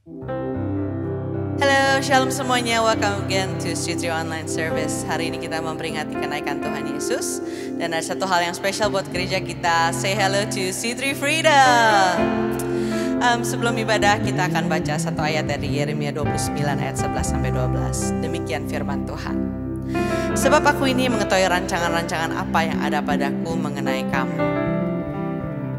Halo, shalom semuanya. Welcome again to C3 Online Service. Hari ini kita memperingati kenaikan Tuhan Yesus. Dan ada satu hal yang spesial buat gereja kita. Say hello to C3 Freedom. Sebelum ibadah kita akan baca satu ayat dari Yeremia 29 ayat 11-12. Demikian firman Tuhan. Sebab aku ini mengetahui rancangan-rancangan apa yang ada padaku mengenai kamu.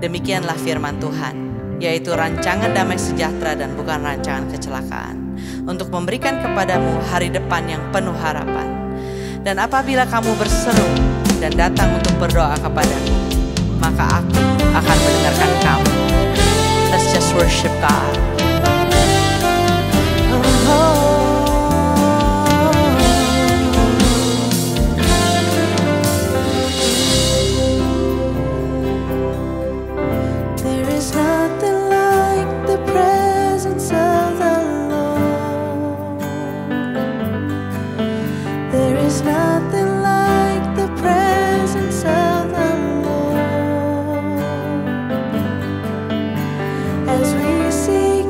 Demikianlah firman Tuhan, yaitu rancangan damai sejahtera dan bukan rancangan kecelakaan, untuk memberikan kepadamu hari depan yang penuh harapan. Dan apabila kamu berseru dan datang untuk berdoa kepadaku, maka aku akan mendengarkan kamu. Let's just worship God. There is nothing like the presence of the Lord. There is nothing like the presence of the Lord. As we seek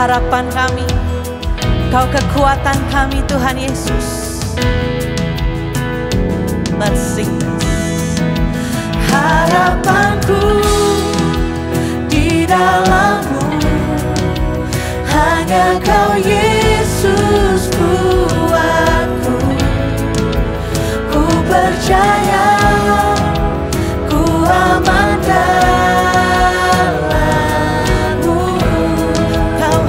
harapan kami, Kau kekuatan kami Tuhan Yesus. Let's sing this. Harapanku di dalam-Mu, hanya Kau Yesus kuatku. Ku percaya, ku aman dalam-Mu. Kau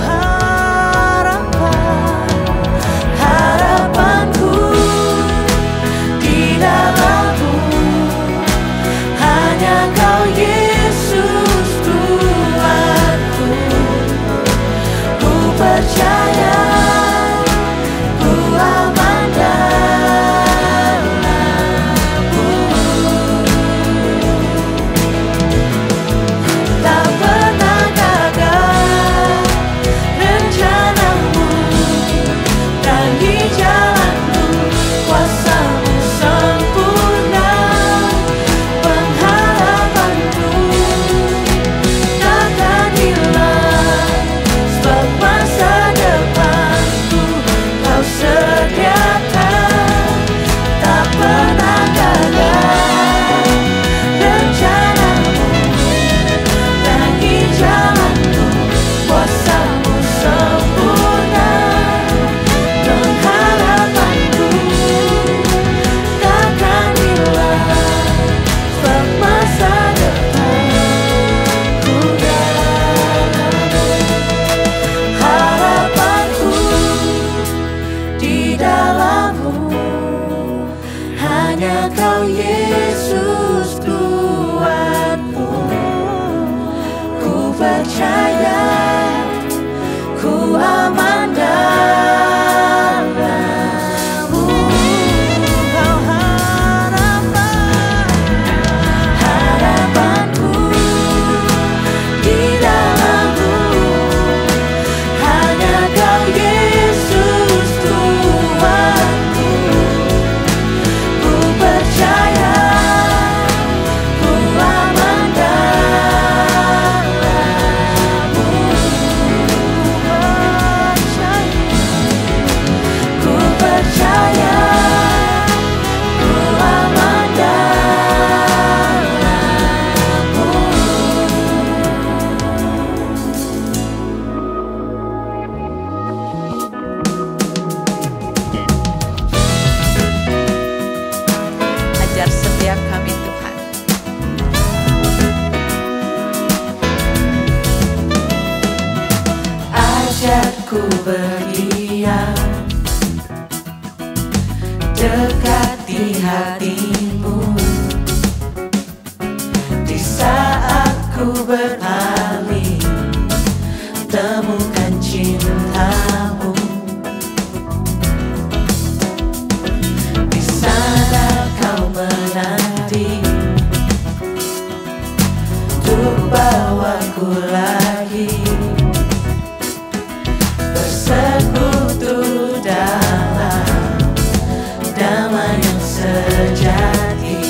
harapanku di dalam-Mu, hanya Kau Yesus kuatku. Ku percaya, ku aman dalam-Mu. Tak pernah gagal rencana-Mu, rangi jalan-Mu, kuasa-Mu sempurna. Pengharapanku takkan hilang, sebab masa depanku Kau sediakan. Tak pernah gagal rencana-Mu, rangi jalan-Mu, kuasa-Mu sempurna. Pengharapanku takkan hilang, sebab masa depanku dalam-Mu. Harapanku di dalam-Mu, hanya Kau Yesus kuatku. Ku percaya, ku aman dalam-Mu. Kau harapanku di dalam-Mu, hanya Kau Yesus kuatku. Ku percaya, ku aman dalam-Mu. Ku percaya, ku aman dalam-Mu. Ajar setiap kami Tuhan. Ajarku berdiam dekat di hati-Mu, di saat ku berpaling temukan cinta-Mu. Di sana Kau menanti untuk bawaku lagi bersekutu dalam damai yang sejati.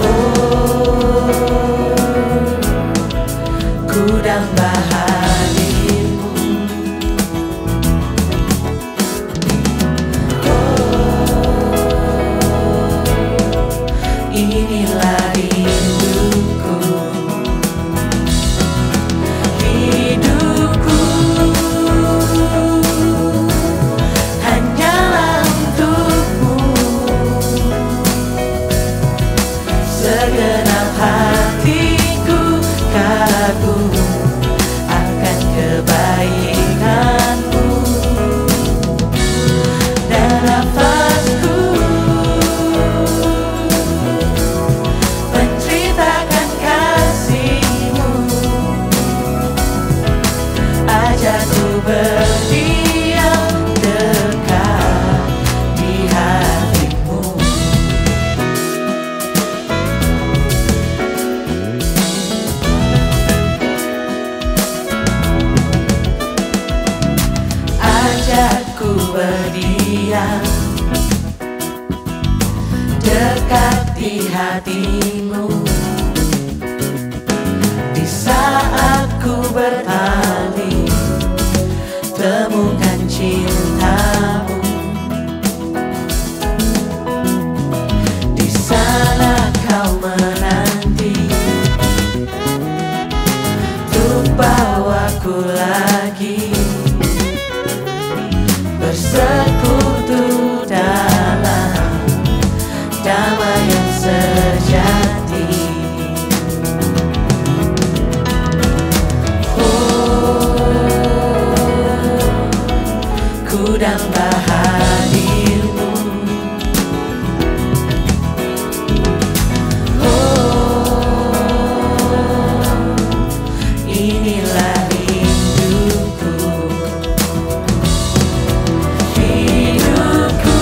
Oh, ku damba hadimu. Oh, inilah rinduku. Hidupku hanyalah untuk-Mu. Segenap hatiku kagum akan kebaikan-Mu. Dan nafasku menceritakan kasih-Mu. Ajarku berdiam dekat di hati-Mu. Ajarku berdiam dekat di hati-Mu, di saat ku berpaling, temukan cintamu. Di sana kau menanti untuk bawaku lagi bersekutu dalam damai yang sejati. Ku damba hadirmu. Inilah rinduku. Hidupku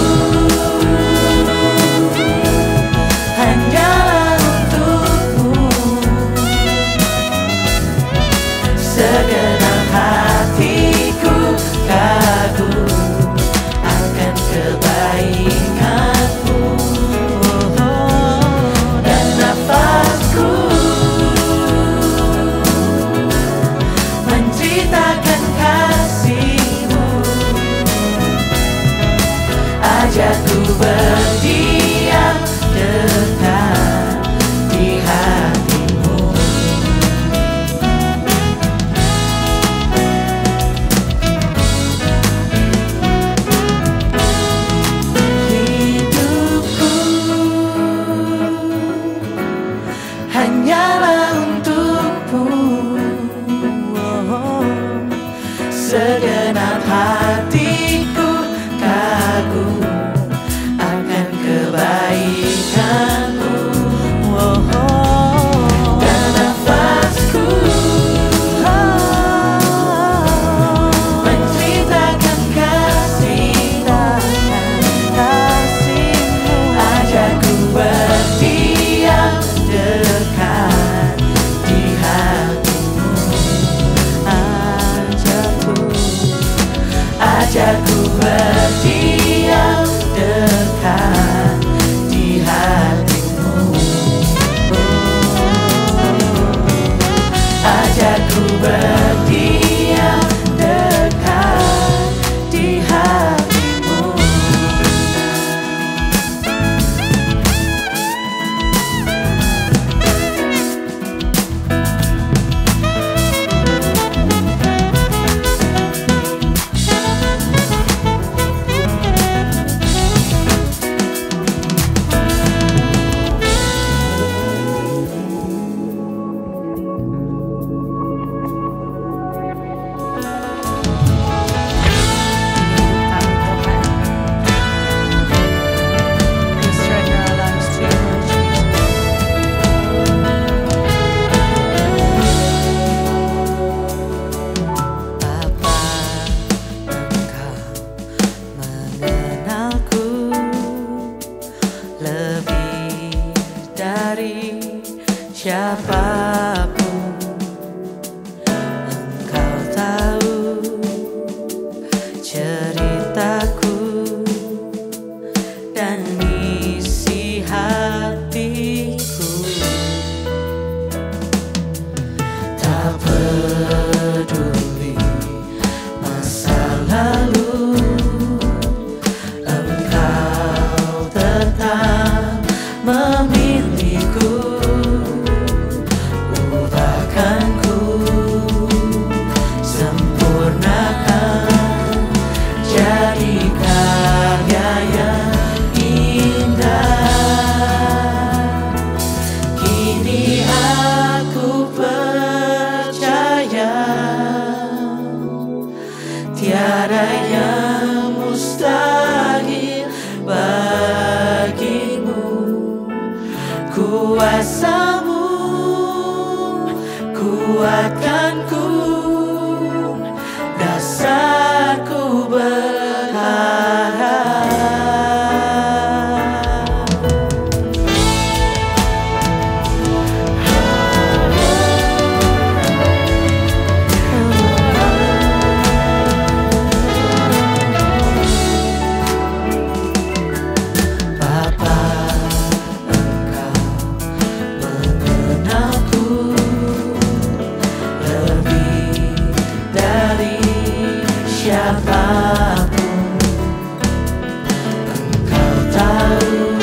hanyalah untukmu. Segenap hatiku kagum akan kebaikanmu, dan nafasku menceritakan kasihmu. Ajakku berdiam dekat di hatimu. Hidupku hanyalah untukmu. Segenap hatiku kagum akan kebaikanmu, dan nafasku menceritakan kasihmu. Ajakku berdiam dekat di hatimu. Ajakku berdiam dekat di hatimu. Ajakku berdiam dekat di hatimu. Siapapun engkau tahu ceritaku dan isi hatiku. Tak peduli masa lalu, engkau tetap memilikiku. Tiada yang mustahil bagimu. Kuasamu kuatkanku, dasarku berharap. siapapun engkau tahu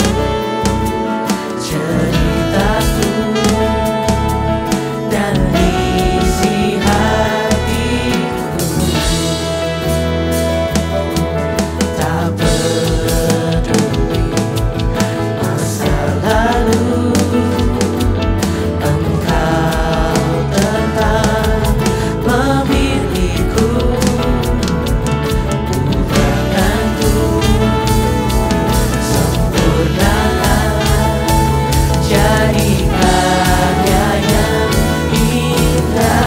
ceritaku dan isi hatiku. Tak peduli masa lalu, engkau tetap memilihku. Ubahkanku, sempurnakan, jadi karya yang indah.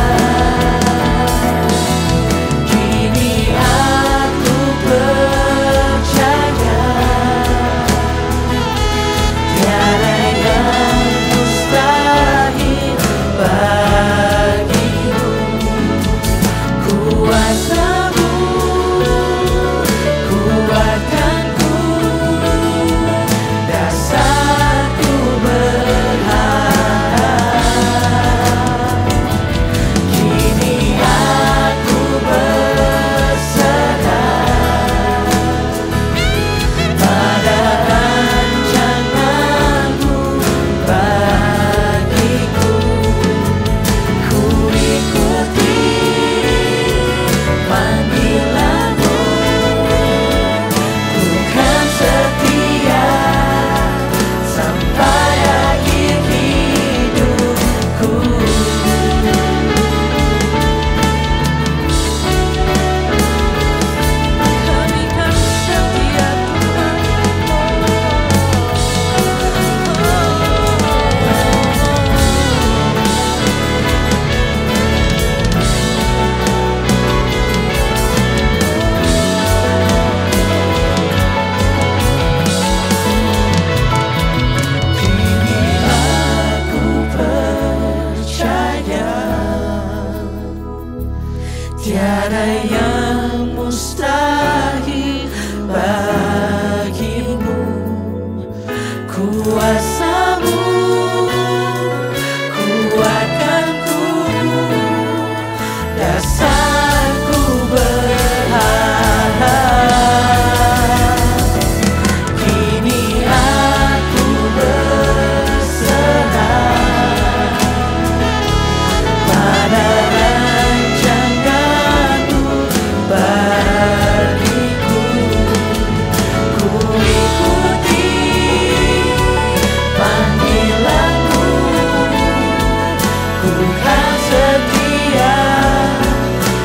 Kini aku percaya tiada yang mustahil bagimu. Kuasamu kuatkanku, dasarku berharap. Kini aku berserah pada rancanganmu bagiku. Ku ikuti panggilanmu, ku kan setia sampai akhir hidupku. Kami kan setia Tuhan. Kini aku percaya tiada yang mustahil bagimu. Kuasamu kuatkanku, dasarku berharap. Kini aku berserah pada rancanganmu bagiku. Ku ikuti panggilanmu, ku kan setia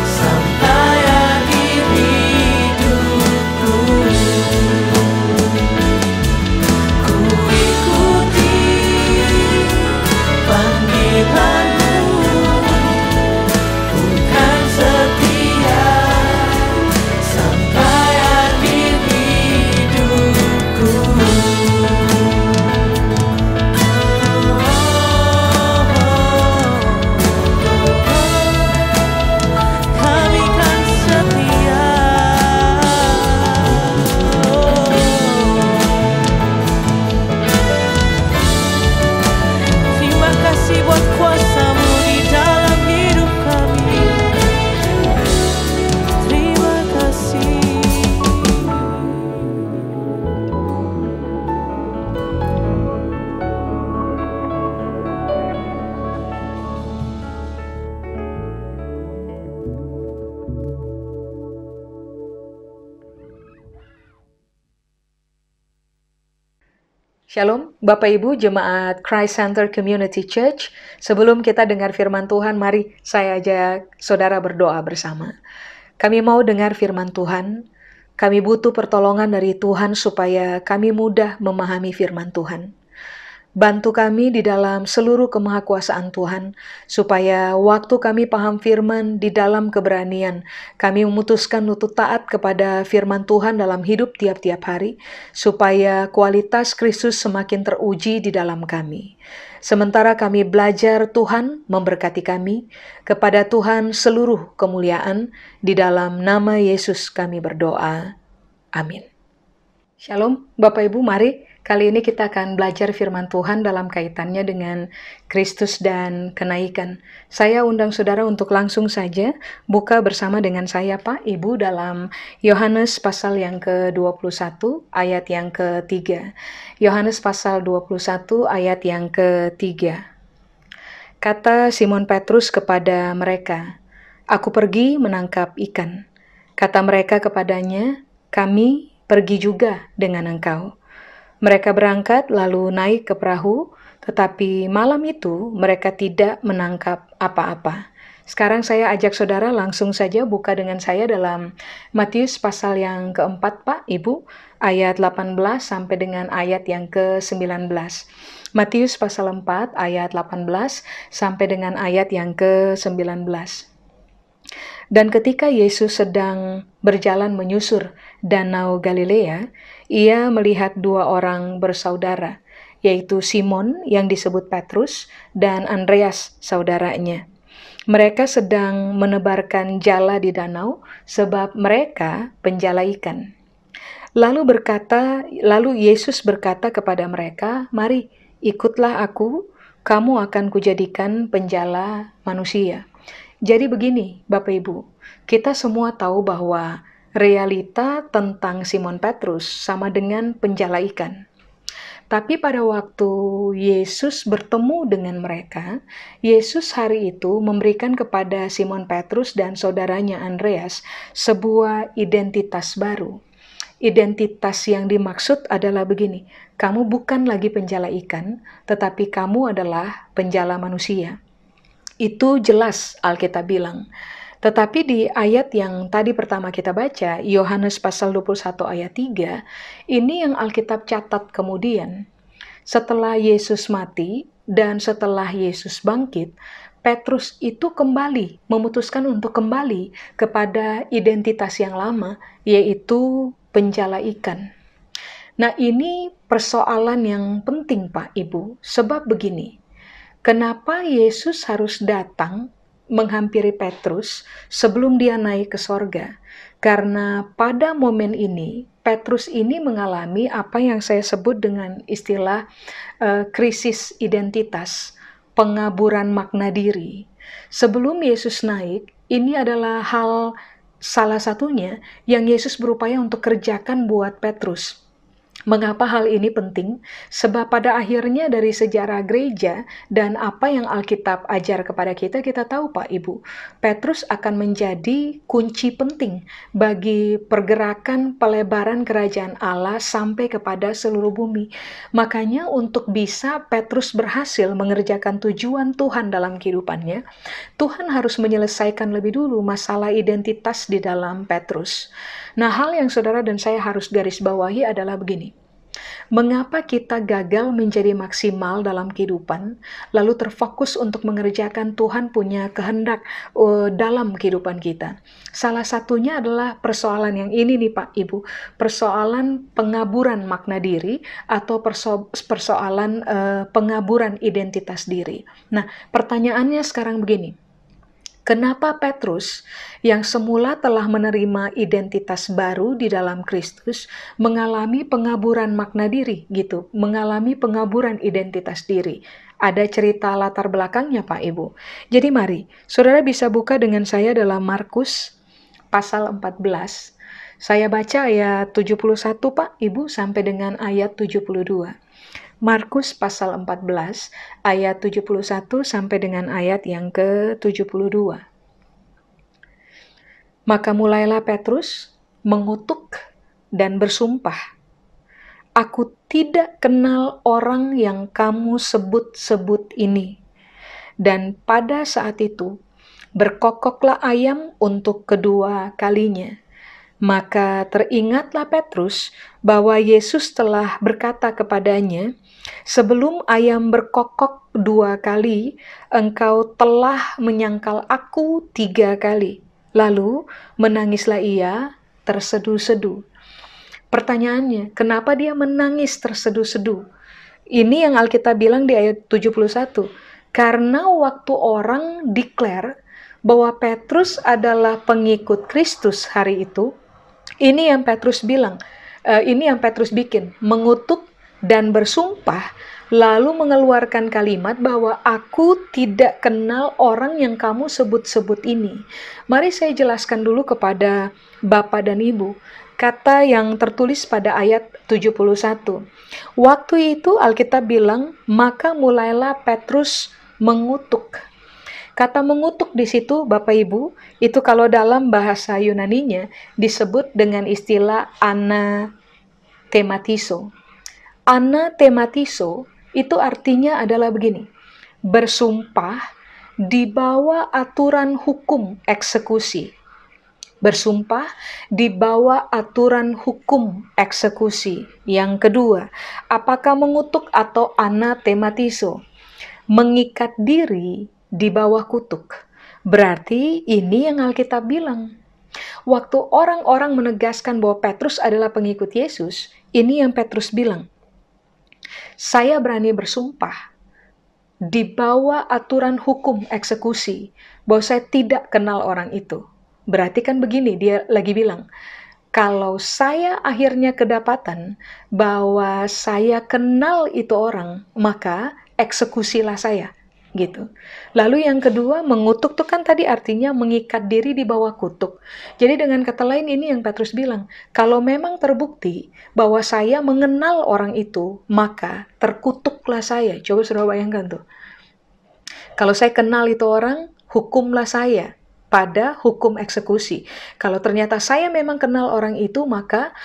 sampai akhir hidupku. Ku ikuti panggilanmu, ku kan setia sampai akhir hidupku. Kami kan setia. Terima kasih buat kuasamu di dalam hidup kami. Terima kasih. Shalom, Bapak Ibu Jemaat Christ Center Community Church. Sebelum kita dengar firman Tuhan, mari saya ajak saudara berdoa bersama. Kami mau dengar firman Tuhan. Kami butuh pertolongan dari Tuhan supaya kami mudah memahami firman Tuhan. Bantu kami di dalam seluruh kemahakuasaan Tuhan, supaya waktu kami paham firman di dalam keberanian, kami memutuskan untuk taat kepada firman Tuhan dalam hidup tiap-tiap hari, supaya kualitas Kristus semakin teruji di dalam kami. Sementara kami belajar, Tuhan memberkati kami. Kepada Tuhan seluruh kemuliaan, di dalam nama Yesus kami berdoa. Amin. Shalom, Bapak Ibu, mari Kali ini kita akan belajar firman Tuhan dalam kaitannya dengan Kristus dan kenaikan. Saya undang saudara untuk langsung saja buka bersama dengan saya Pak Ibu dalam Yohanes pasal yang ke-21 ayat yang ke-3. Yohanes pasal 21 ayat yang ke-3. Kata Simon Petrus kepada mereka, "Aku pergi menangkap ikan." Kata mereka kepadanya, "Kami pergi juga dengan engkau." Mereka berangkat lalu naik ke perahu, tetapi malam itu mereka tidak menangkap apa-apa. Sekarang saya ajak saudara langsung saja buka dengan saya dalam Matius pasal yang keempat Pak Ibu, ayat 18 sampai dengan ayat yang ke-19. Matius pasal 4 ayat 18 sampai dengan ayat yang ke-19. Dan ketika Yesus sedang berjalan menyusur Danau Galilea, ia melihat dua orang bersaudara, yaitu Simon yang disebut Petrus dan Andreas saudaranya. Mereka sedang menebarkan jala di danau sebab mereka penjala ikan. Lalu Yesus berkata kepada mereka, "Mari, ikutlah aku, kamu akan kujadikan penjala manusia." Jadi begini, Bapak Ibu, kita semua tahu bahwa realita tentang Simon Petrus sama dengan penjala ikan. Tapi pada waktu Yesus bertemu dengan mereka, Yesus hari itu memberikan kepada Simon Petrus dan saudaranya Andreas sebuah identitas baru. Identitas yang dimaksud adalah begini, kamu bukan lagi penjala ikan, tetapi kamu adalah penjala manusia. Itu jelas Alkitab bilang. Tetapi di ayat yang tadi pertama kita baca, Yohanes pasal 21 ayat 3, ini yang Alkitab catat kemudian. Setelah Yesus mati dan setelah Yesus bangkit, Petrus itu kembali, memutuskan untuk kembali kepada identitas yang lama, yaitu penjala ikan. Nah, ini persoalan yang penting Pak Ibu, sebab begini. Kenapa Yesus harus datang menghampiri Petrus sebelum dia naik ke sorga? Karena pada momen ini, Petrus ini mengalami apa yang saya sebut dengan istilah krisis identitas, pengaburan makna diri. Sebelum Yesus naik, ini adalah hal salah satunya yang Yesus berupaya untuk kerjakan buat Petrus. Mengapa hal ini penting? Sebab pada akhirnya dari sejarah gereja dan apa yang Alkitab ajar kepada kita, kita tahu Pak Ibu, Petrus akan menjadi kunci penting bagi pergerakan pelebaran kerajaan Allah sampai kepada seluruh bumi. Makanya untuk bisa Petrus berhasil mengerjakan tujuan Tuhan dalam kehidupannya, Tuhan harus menyelesaikan lebih dulu masalah identitas di dalam Petrus. Nah, hal yang saudara dan saya harus garis bawahi adalah begini. Mengapa kita gagal menjadi maksimal dalam kehidupan, lalu terfokus untuk mengerjakan Tuhan punya kehendak dalam kehidupan kita? Salah satunya adalah persoalan yang ini nih Pak Ibu, persoalan pengaburan makna diri atau persoalan pengaburan identitas diri. Nah, pertanyaannya sekarang begini. Kenapa Petrus yang semula telah menerima identitas baru di dalam Kristus mengalami pengaburan makna diri gitu, mengalami pengaburan identitas diri? Ada cerita latar belakangnya Pak Ibu. Jadi mari, saudara bisa buka dengan saya dalam Markus pasal 14. Saya baca ayat 71 Pak Ibu sampai dengan ayat 72. Markus pasal 14 ayat 71 sampai dengan ayat yang ke-72. Maka mulailah Petrus mengutuk dan bersumpah, "Aku tidak kenal orang yang kamu sebut-sebut ini." Dan pada saat itu berkokoklah ayam untuk kedua kalinya. Maka teringatlah Petrus bahwa Yesus telah berkata kepadanya, "Sebelum ayam berkokok 2 kali, engkau telah menyangkal aku 3 kali." Lalu menangislah ia terseduh-seduh. Pertanyaannya, kenapa dia menangis terseduh-seduh? Ini yang Alkitab bilang di ayat 71. Karena waktu orang declare bahwa Petrus adalah pengikut Kristus hari itu, ini yang Petrus bilang, ini yang Petrus bikin, mengutuk dan bersumpah, lalu mengeluarkan kalimat bahwa aku tidak kenal orang yang kamu sebut-sebut ini. Mari saya jelaskan dulu kepada Bapak dan Ibu kata yang tertulis pada ayat 71. Waktu itu Alkitab bilang, maka mulailah Petrus mengutuk. Kata mengutuk di situ, Bapak Ibu, itu kalau dalam bahasa Yunaninya disebut dengan istilah anathematizo. Anathematizo itu artinya adalah begini, bersumpah di bawah aturan hukum eksekusi. Bersumpah di bawah aturan hukum eksekusi. Yang kedua, apakah mengutuk atau anathematizo? Mengikat diri di bawah kutuk. Berarti ini yang Alkitab bilang. Waktu orang-orang menegaskan bahwa Petrus adalah pengikut Yesus, ini yang Petrus bilang. Saya berani bersumpah di bawah aturan hukum eksekusi bahwa saya tidak kenal orang itu. Berarti kan begini, dia lagi bilang, kalau saya akhirnya kedapatan bahwa saya kenal itu orang, maka eksekusilah saya. Gitu. Lalu yang kedua, mengutuk itu kan tadi artinya mengikat diri di bawah kutuk. Jadi dengan kata lain ini yang Petrus bilang, kalau memang terbukti bahwa saya mengenal orang itu, maka terkutuklah saya. Coba saudara bayangkan tuh. Kalau saya kenal itu orang, hukumlah saya pada hukum eksekusi. Kalau ternyata saya memang kenal orang itu, maka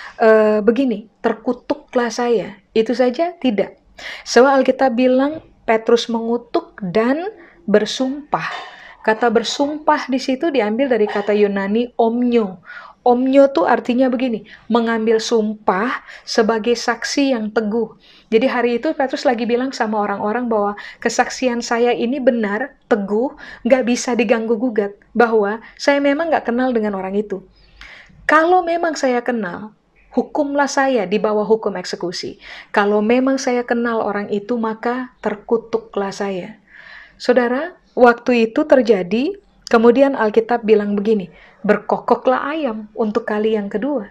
begini, terkutuklah saya. Itu saja tidak. Soal Alkitab bilang Petrus mengutuk dan bersumpah. Kata bersumpah di situ diambil dari kata Yunani omnio. Omnio itu artinya begini, mengambil sumpah sebagai saksi yang teguh. Jadi hari itu Petrus lagi bilang sama orang-orang bahwa kesaksian saya ini benar, teguh, nggak bisa diganggu-gugat. Bahwa saya memang nggak kenal dengan orang itu. Kalau memang saya kenal, hukumlah saya di bawah hukum eksekusi. Kalau memang saya kenal orang itu, maka terkutuklah saya. Saudara, waktu itu terjadi, kemudian Alkitab bilang begini, berkokoklah ayam untuk kali yang kedua.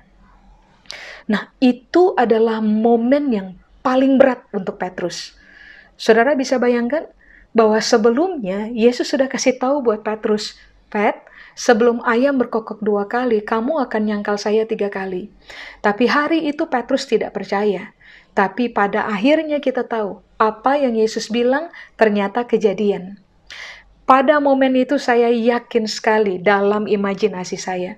Nah, itu adalah momen yang paling berat untuk Petrus. Saudara bisa bayangkan bahwa sebelumnya Yesus sudah kasih tahu buat Petrus, Pet, sebelum ayam berkokok 2 kali, kamu akan nyangkal saya 3 kali. Tapi hari itu Petrus tidak percaya. Tapi pada akhirnya kita tahu, apa yang Yesus bilang ternyata kejadian. Pada momen itu saya yakin sekali dalam imajinasi saya,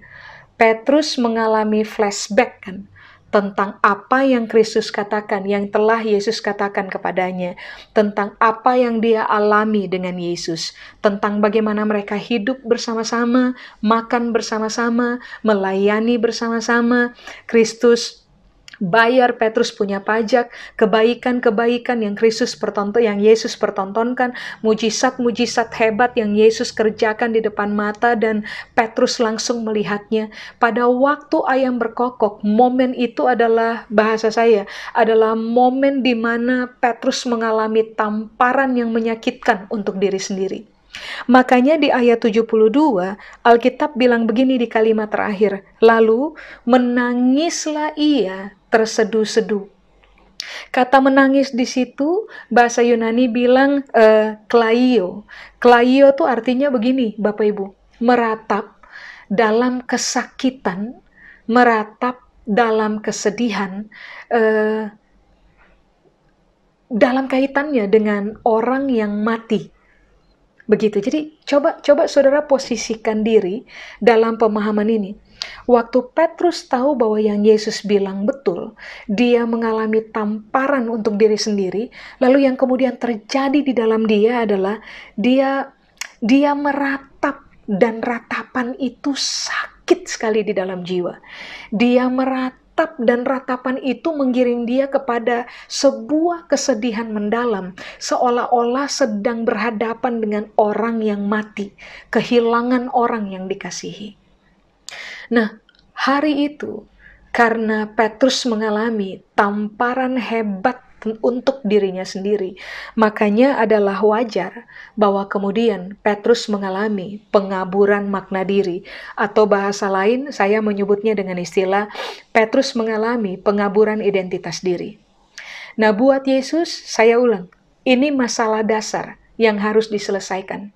Petrus mengalami flashback kan, tentang apa yang Kristus katakan, yang telah Yesus katakan kepadanya, tentang apa yang dia alami dengan Yesus, tentang bagaimana mereka hidup bersama-sama, makan bersama-sama, melayani bersama-sama. Kristus bayar Petrus punya pajak, kebaikan-kebaikan yang Yesus pertontonkan, mujizat-mujizat hebat yang Yesus kerjakan di depan mata, dan Petrus langsung melihatnya. Pada waktu ayam berkokok, momen itu adalah, bahasa saya, adalah momen di mana Petrus mengalami tamparan yang menyakitkan untuk diri sendiri. Makanya di ayat 72, Alkitab bilang begini di kalimat terakhir, lalu menangislah ia terseduh-seduh. Kata menangis di situ, bahasa Yunani bilang klaio. Klaio itu artinya begini, Bapak Ibu, meratap dalam kesakitan, meratap dalam kesedihan, dalam kaitannya dengan orang yang mati. Begitu. Jadi coba saudara posisikan diri dalam pemahaman ini. Waktu Petrus tahu bahwa yang Yesus bilang betul, dia mengalami tamparan untuk diri sendiri, lalu yang kemudian terjadi di dalam dia adalah dia meratap, dan ratapan itu sakit sekali di dalam jiwa. Dia meratap, dan ratapan itu menggiring dia kepada sebuah kesedihan mendalam, seolah-olah sedang berhadapan dengan orang yang mati, kehilangan orang yang dikasihi. Nah, hari itu karena Petrus mengalami tamparan hebat untuk dirinya sendiri, makanya adalah wajar bahwa kemudian Petrus mengalami pengaburan makna diri, atau bahasa lain saya menyebutnya dengan istilah Petrus mengalami pengaburan identitas diri. Nah, buat Yesus, saya ulang, ini masalah dasar yang harus diselesaikan.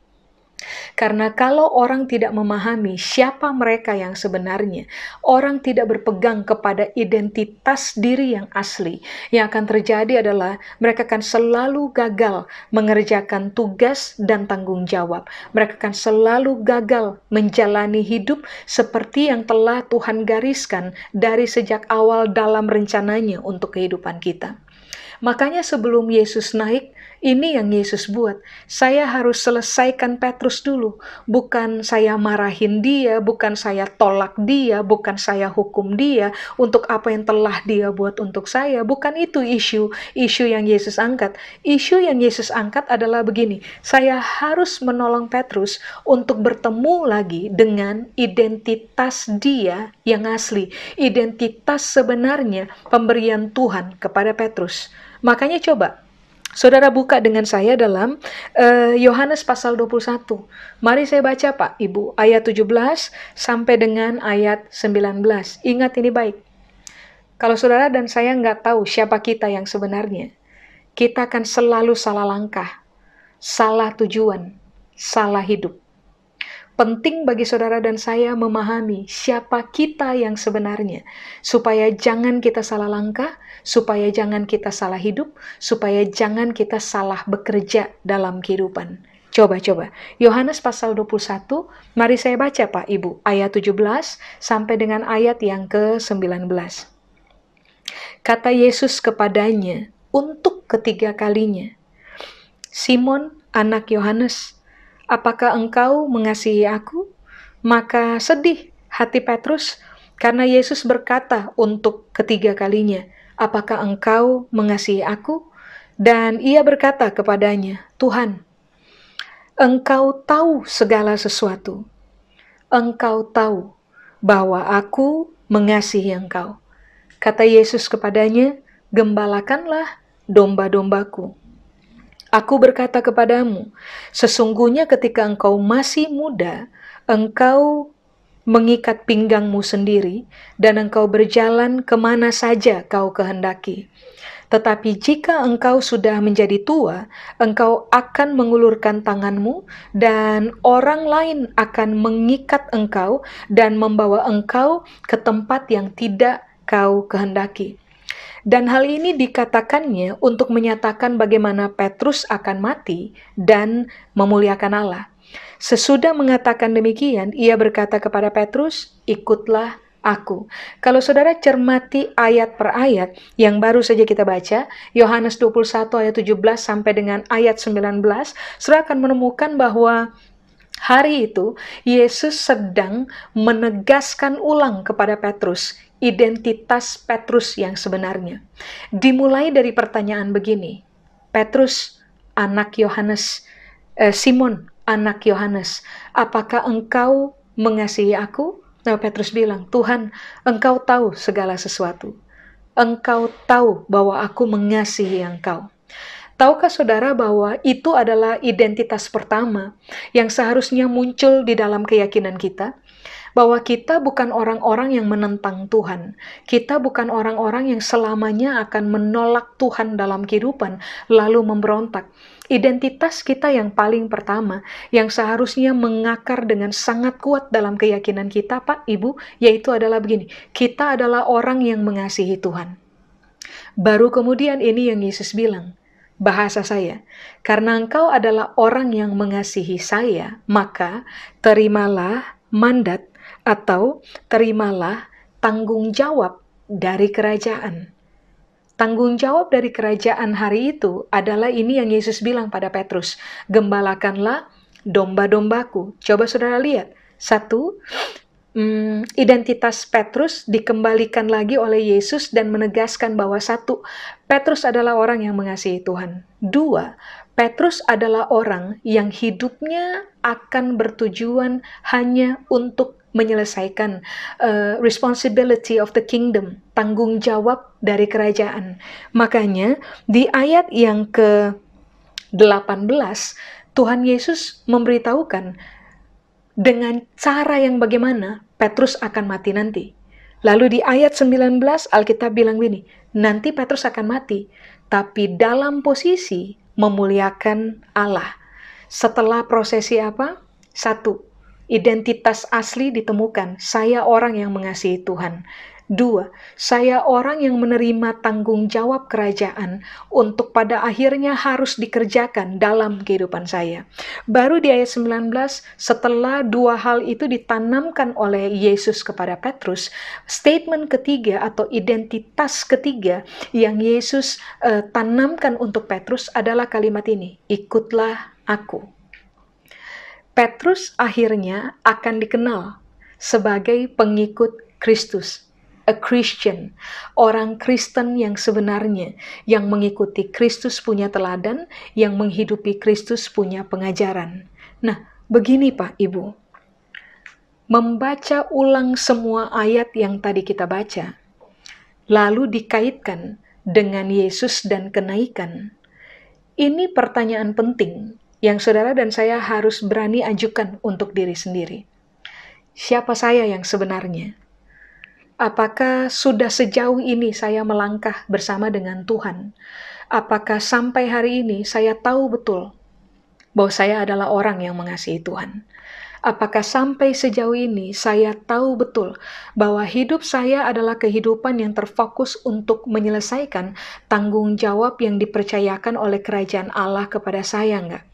Karena kalau orang tidak memahami siapa mereka yang sebenarnya, orang tidak berpegang kepada identitas diri yang asli, yang akan terjadi adalah mereka akan selalu gagal mengerjakan tugas dan tanggung jawab. Mereka akan selalu gagal menjalani hidup seperti yang telah Tuhan gariskan dari sejak awal dalam rencananya untuk kehidupan kita. Makanya sebelum Yesus naik, ini yang Yesus buat. Saya harus selesaikan Petrus dulu. Bukan saya marahin dia, bukan saya tolak dia, bukan saya hukum dia untuk apa yang telah dia buat untuk saya. Bukan itu isu yang Yesus angkat. Isu yang Yesus angkat adalah begini. Saya harus menolong Petrus untuk bertemu lagi dengan identitas dia yang asli. Identitas sebenarnya pemberian Tuhan kepada Petrus. Makanya coba, saudara buka dengan saya dalam Yohanes pasal 21. Mari saya baca Pak, Ibu, ayat 17 sampai dengan ayat 19. Ingat ini baik. Kalau saudara dan saya nggak tahu siapa kita yang sebenarnya, kita akan selalu salah langkah, salah tujuan, salah hidup. Penting bagi saudara dan saya memahami siapa kita yang sebenarnya, supaya jangan kita salah langkah, supaya jangan kita salah hidup, supaya jangan kita salah bekerja dalam kehidupan. Coba. Yohanes pasal 21, mari saya baca Pak Ibu, ayat 17 sampai dengan ayat yang ke-19. Kata Yesus kepadanya untuk ketiga kalinya, Simon, anak Yohanes, apakah engkau mengasihi aku? Maka sedih hati Petrus karena Yesus berkata untuk ketiga kalinya, apakah engkau mengasihi aku? Dan ia berkata kepadanya, Tuhan, engkau tahu segala sesuatu. Engkau tahu bahwa aku mengasihi engkau. Kata Yesus kepadanya, gembalakanlah domba-dombaku. Aku berkata kepadamu, sesungguhnya ketika engkau masih muda, engkau mengikat pinggangmu sendiri, dan engkau berjalan kemana saja kau kehendaki. Tetapi jika engkau sudah menjadi tua, engkau akan mengulurkan tanganmu, dan orang lain akan mengikat engkau dan membawa engkau ke tempat yang tidak kau kehendaki. Dan hal ini dikatakannya untuk menyatakan bagaimana Petrus akan mati dan memuliakan Allah. Sesudah mengatakan demikian, ia berkata kepada Petrus, ikutlah aku. Kalau saudara cermati ayat per ayat yang baru saja kita baca, Yohanes 21 ayat 17 sampai dengan ayat 19, saudara akan menemukan bahwa hari itu Yesus sedang menegaskan ulang kepada Petrus identitas Petrus yang sebenarnya. Dimulai dari pertanyaan begini, Petrus, anak Yohanes, Simon, anak Yohanes, apakah engkau mengasihi aku? Nah, Petrus bilang, Tuhan, engkau tahu segala sesuatu. Engkau tahu bahwa aku mengasihi engkau. Tahukah saudara bahwa itu adalah identitas pertama yang seharusnya muncul di dalam keyakinan kita? Bahwa kita bukan orang-orang yang menentang Tuhan. Kita bukan orang-orang yang selamanya akan menolak Tuhan dalam kehidupan, lalu memberontak. Identitas kita yang paling pertama, yang seharusnya mengakar dengan sangat kuat dalam keyakinan kita, Pak, Ibu, yaitu adalah begini, kita adalah orang yang mengasihi Tuhan. Baru kemudian ini yang Yesus bilang, bahasa saya, karena engkau adalah orang yang mengasihi saya, maka terimalah mandat atau terimalah tanggung jawab dari kerajaan. Tanggung jawab dari kerajaan hari itu adalah ini yang Yesus bilang pada Petrus, gembalakanlah domba-dombaku. Coba saudara lihat, satu, identitas Petrus dikembalikan lagi oleh Yesus dan menegaskan bahwa satu, Petrus adalah orang yang mengasihi Tuhan. Dua, Petrus adalah orang yang hidupnya akan bertujuan hanya untuk menyelesaikan responsibility of the kingdom, tanggung jawab dari kerajaan. Makanya di ayat yang ke-18, Tuhan Yesus memberitahukan dengan cara yang bagaimana Petrus akan mati nanti. Lalu di ayat 19 Alkitab bilang begini, nanti Petrus akan mati tapi dalam posisi memuliakan Allah. Setelah prosesi apa? 1. Identitas asli ditemukan, saya orang yang mengasihi Tuhan. 2. Saya orang yang menerima tanggung jawab kerajaan untuk pada akhirnya harus dikerjakan dalam kehidupan saya. Baru di ayat 19, setelah dua hal itu ditanamkan oleh Yesus kepada Petrus, statement ketiga atau identitas ketiga yang Yesus tanamkan untuk Petrus adalah kalimat ini, ikutlah aku. Petrus akhirnya akan dikenal sebagai pengikut Kristus, a Christian, orang Kristen yang sebenarnya, yang mengikuti Kristus punya teladan, yang menghidupi Kristus punya pengajaran. Nah, begini Pak Ibu, membaca ulang semua ayat yang tadi kita baca, lalu dikaitkan dengan Yesus dan kenaikan, ini pertanyaan penting yang saudara dan saya harus berani ajukan untuk diri sendiri. Siapa saya yang sebenarnya? Apakah sudah sejauh ini saya melangkah bersama dengan Tuhan? Apakah sampai hari ini saya tahu betul bahwa saya adalah orang yang mengasihi Tuhan? Apakah sampai sejauh ini saya tahu betul bahwa hidup saya adalah kehidupan yang terfokus untuk menyelesaikan tanggung jawab yang dipercayakan oleh kerajaan Allah kepada saya enggak?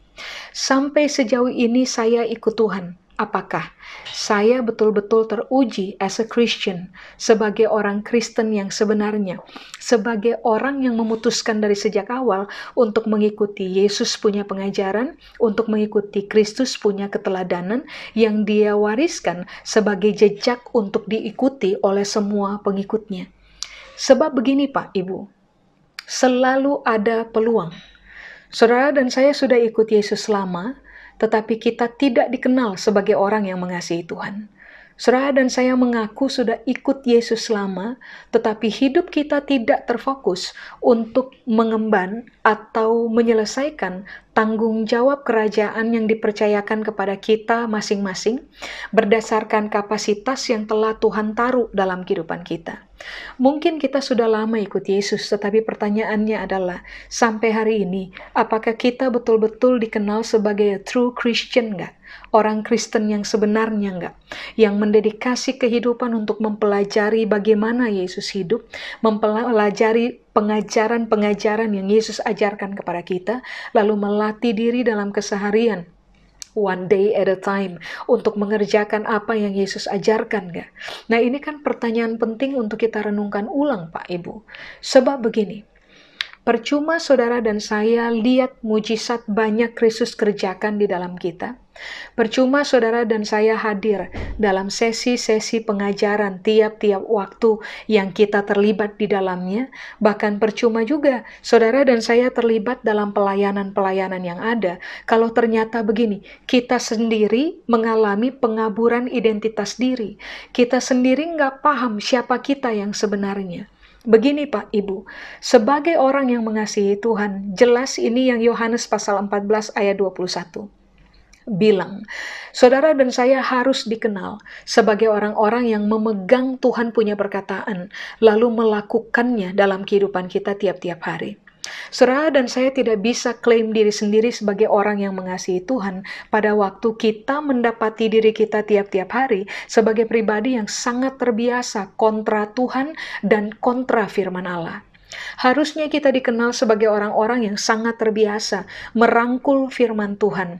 Sampai sejauh ini saya ikut Tuhan. Apakah saya betul-betul teruji as a Christian, sebagai orang Kristen yang sebenarnya, sebagai orang yang memutuskan dari sejak awal untuk mengikuti Yesus punya pengajaran, untuk mengikuti Kristus punya keteladanan yang Dia wariskan sebagai jejak untuk diikuti oleh semua pengikutnya. Sebab begini Pak Ibu, selalu ada peluang. Saudara dan saya sudah ikut Yesus lama, tetapi kita tidak dikenal sebagai orang yang mengasihi Tuhan. Saudara dan saya mengaku sudah ikut Yesus lama, tetapi hidup kita tidak terfokus untuk mengemban atau menyelesaikan tanggung jawab kerajaan yang dipercayakan kepada kita masing-masing berdasarkan kapasitas yang telah Tuhan taruh dalam kehidupan kita. Mungkin kita sudah lama ikut Yesus, tetapi pertanyaannya adalah, sampai hari ini, apakah kita betul-betul dikenal sebagai a true Christian nggak? Orang Kristen yang sebenarnya nggak? Yang mendedikasi kehidupan untuk mempelajari bagaimana Yesus hidup, mempelajari pengajaran-pengajaran yang Yesus ajarkan kepada kita, lalu melatih diri dalam keseharian, one day at a time, untuk mengerjakan apa yang Yesus ajarkan gak? Nah, ini kan pertanyaan penting untuk kita renungkan ulang Pak Ibu. Sebab begini, percuma saudara dan saya lihat mujizat banyak Kristus kerjakan di dalam kita. Percuma saudara dan saya hadir dalam sesi-sesi pengajaran tiap-tiap waktu yang kita terlibat di dalamnya. Bahkan percuma juga saudara dan saya terlibat dalam pelayanan-pelayanan yang ada, kalau ternyata begini, kita sendiri mengalami pengaburan identitas diri. Kita sendiri nggak paham siapa kita yang sebenarnya. Begini Pak Ibu, sebagai orang yang mengasihi Tuhan, jelas ini yang Yohanes pasal 14 ayat 21. Bilang, saudara dan saya harus dikenal sebagai orang-orang yang memegang Tuhan punya perkataan, lalu melakukannya dalam kehidupan kita tiap-tiap hari. Saudara dan saya tidak bisa klaim diri sendiri sebagai orang yang mengasihi Tuhan pada waktu kita mendapati diri kita tiap-tiap hari sebagai pribadi yang sangat terbiasa kontra Tuhan dan kontra firman Allah. Harusnya kita dikenal sebagai orang-orang yang sangat terbiasa merangkul firman Tuhan,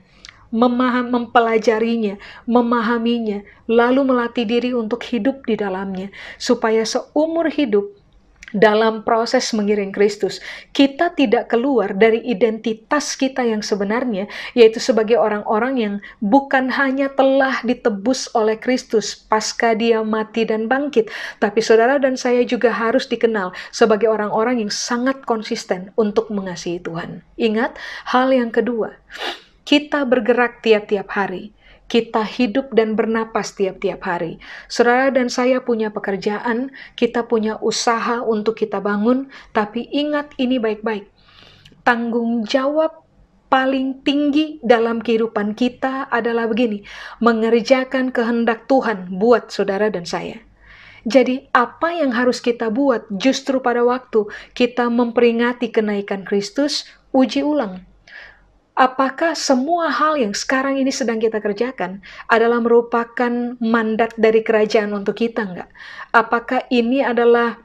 mempelajarinya, memahaminya, lalu melatih diri untuk hidup di dalamnya, supaya seumur hidup dalam proses mengiring Kristus, kita tidak keluar dari identitas kita yang sebenarnya, yaitu sebagai orang-orang yang bukan hanya telah ditebus oleh Kristus pasca Dia mati dan bangkit, tapi saudara dan saya juga harus dikenal sebagai orang-orang yang sangat konsisten untuk mengasihi Tuhan. Ingat, hal yang kedua, kita bergerak tiap-tiap hari. Kita hidup dan bernapas tiap-tiap hari. Saudara dan saya punya pekerjaan, kita punya usaha untuk kita bangun, tapi ingat ini baik-baik. Tanggung jawab paling tinggi dalam kehidupan kita adalah begini, mengerjakan kehendak Tuhan buat saudara dan saya. Jadi apa yang harus kita buat justru pada waktu kita memperingati kenaikan Kristus, uji ulang. Apakah semua hal yang sekarang ini sedang kita kerjakan adalah merupakan mandat dari kerajaan untuk kita enggak? Apakah ini adalah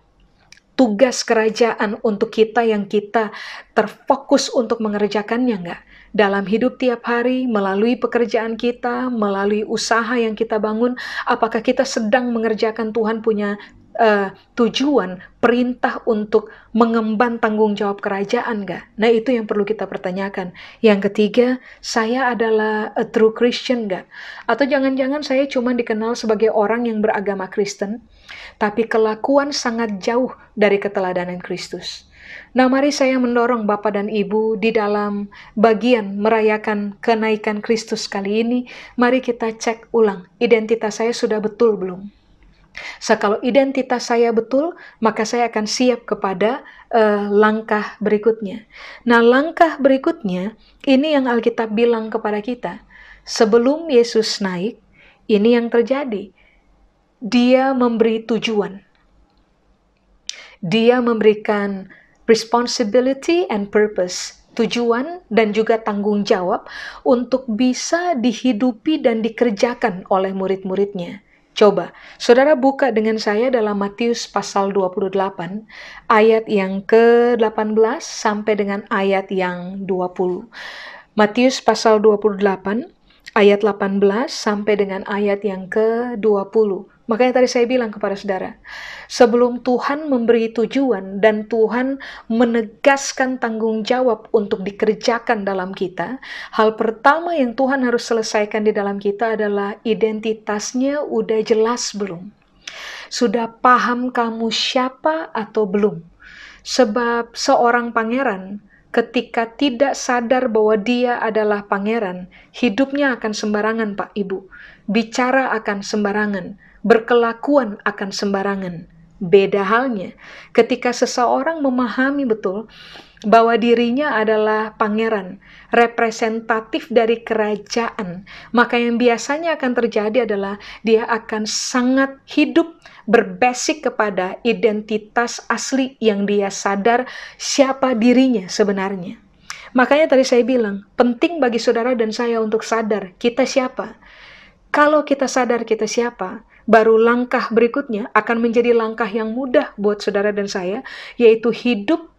tugas kerajaan untuk kita yang kita terfokus untuk mengerjakannya enggak? Dalam hidup tiap hari, melalui pekerjaan kita, melalui usaha yang kita bangun, apakah kita sedang mengerjakan Tuhan punya tujuan, perintah untuk mengemban tanggung jawab kerajaan enggak? Nah, itu yang perlu kita pertanyakan. Yang ketiga, saya adalah a true Christian enggak? Atau jangan-jangan saya cuma dikenal sebagai orang yang beragama Kristen, tapi kelakuan sangat jauh dari keteladanan Kristus. Nah, mari saya mendorong Bapak dan Ibu di dalam bagian merayakan kenaikan Kristus kali ini, mari kita cek ulang, identitas saya sudah betul belum? Kalau identitas saya betul, maka saya akan siap kepada langkah berikutnya. Nah, langkah berikutnya, ini yang Alkitab bilang kepada kita. Sebelum Yesus naik, ini yang terjadi. Dia memberi tujuan. Dia memberikan responsibility and purpose, tujuan dan juga tanggung jawab untuk bisa dihidupi dan dikerjakan oleh murid-muridnya. Coba, saudara buka dengan saya dalam Matius pasal 28, ayat yang ke-18 sampai dengan ayat yang 20. Matius pasal 28, ayat 18 sampai dengan ayat yang ke-20. Makanya tadi saya bilang kepada saudara, sebelum Tuhan memberi tujuan dan Tuhan menegaskan tanggung jawab untuk dikerjakan dalam kita, hal pertama yang Tuhan harus selesaikan di dalam kita adalah identitasnya udah jelas belum? Sudah paham kamu siapa atau belum? Sebab seorang pangeran ketika tidak sadar bahwa dia adalah pangeran, hidupnya akan sembarangan, Pak Ibu. Bicara akan sembarangan, berkelakuan akan sembarangan. Beda halnya ketika seseorang memahami betul bahwa dirinya adalah pangeran, representatif dari kerajaan, maka yang biasanya akan terjadi adalah dia akan sangat hidup berbasik kepada identitas asli yang dia sadar siapa dirinya sebenarnya. Makanya tadi saya bilang, penting bagi saudara dan saya untuk sadar kita siapa. Kalau kita sadar kita siapa, baru langkah berikutnya akan menjadi langkah yang mudah buat saudara dan saya, yaitu hidup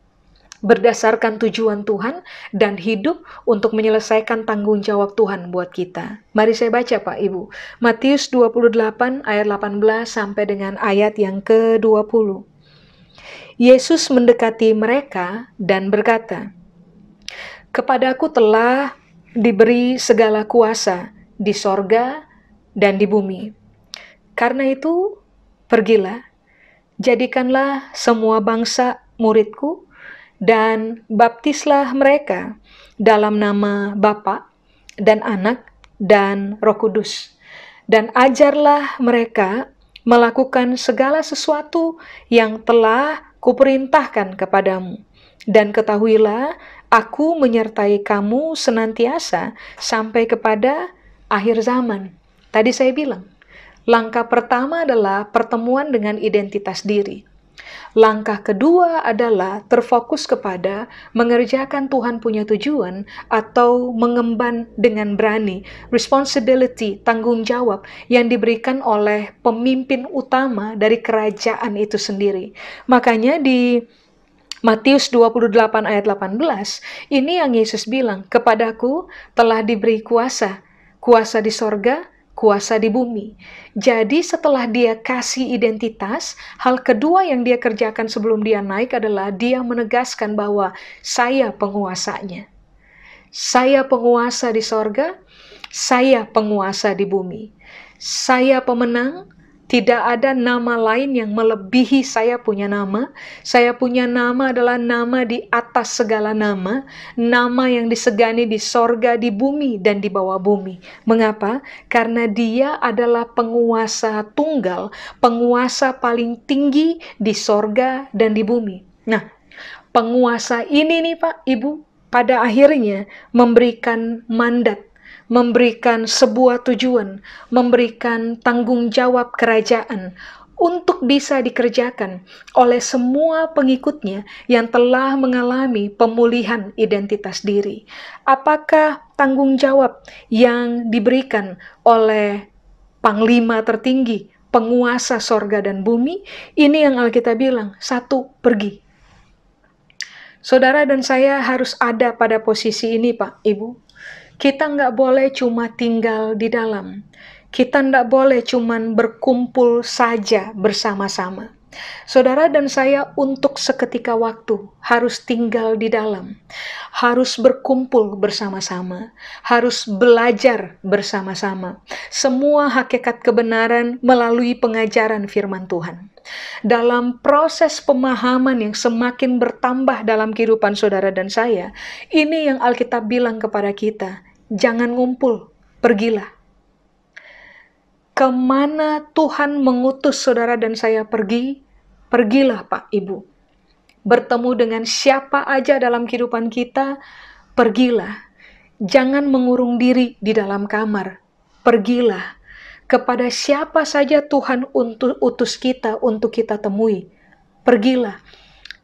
berdasarkan tujuan Tuhan dan hidup untuk menyelesaikan tanggung jawab Tuhan buat kita. Mari saya baca Pak Ibu. Matius 28 ayat 18 sampai dengan ayat yang ke-20. Yesus mendekati mereka dan berkata, "Kepadaku telah diberi segala kuasa di sorga dan di bumi. Karena itu, pergilah, jadikanlah semua bangsa muridku, dan baptislah mereka dalam nama Bapa dan Anak dan Roh Kudus. Dan ajarlah mereka melakukan segala sesuatu yang telah kuperintahkan kepadamu. Dan ketahuilah, aku menyertai kamu senantiasa sampai kepada akhir zaman." Tadi saya bilang, langkah pertama adalah pertemuan dengan identitas diri. Langkah kedua adalah terfokus kepada mengerjakan Tuhan punya tujuan atau mengemban dengan berani responsibility, tanggung jawab yang diberikan oleh pemimpin utama dari kerajaan itu sendiri. Makanya di Matius 28 ayat 18, ini yang Yesus bilang, "Kepadaku telah diberi kuasa di sorga, kuasa di bumi." Jadi setelah dia kasih identitas, hal kedua yang dia kerjakan sebelum dia naik adalah dia menegaskan bahwa saya penguasanya. Saya penguasa di sorga, saya penguasa di bumi. Saya pemenang, tidak ada nama lain yang melebihi saya punya nama. Saya punya nama adalah nama di atas segala nama. Nama yang disegani di sorga, di bumi, dan di bawah bumi. Mengapa? Karena dia adalah penguasa tunggal, penguasa paling tinggi di sorga dan di bumi. Nah, penguasa ini nih Pak, Ibu, pada akhirnya memberikan mandat, memberikan sebuah tujuan, memberikan tanggung jawab kerajaan untuk bisa dikerjakan oleh semua pengikutnya yang telah mengalami pemulihan identitas diri? Apakah tanggung jawab yang diberikan oleh Panglima tertinggi, penguasa sorga dan bumi? Ini yang Alkitab bilang, 1, pergi. Saudara dan saya harus ada pada posisi ini, Pak, Ibu. Kita nggak boleh cuma tinggal di dalam. Kita nggak boleh cuma berkumpul saja bersama-sama. Saudara dan saya untuk seketika waktu harus tinggal di dalam. Harus berkumpul bersama-sama. Harus belajar bersama-sama. Semua hakikat kebenaran melalui pengajaran firman Tuhan. Dalam proses pemahaman yang semakin bertambah dalam kehidupan saudara dan saya, ini yang Alkitab bilang kepada kita, jangan ngumpul, pergilah. Kemana Tuhan mengutus saudara dan saya pergi, pergilah Pak Ibu. Bertemu dengan siapa aja dalam kehidupan kita, pergilah. Jangan mengurung diri di dalam kamar, pergilah. Kepada siapa saja Tuhan utus kita untuk kita temui, pergilah,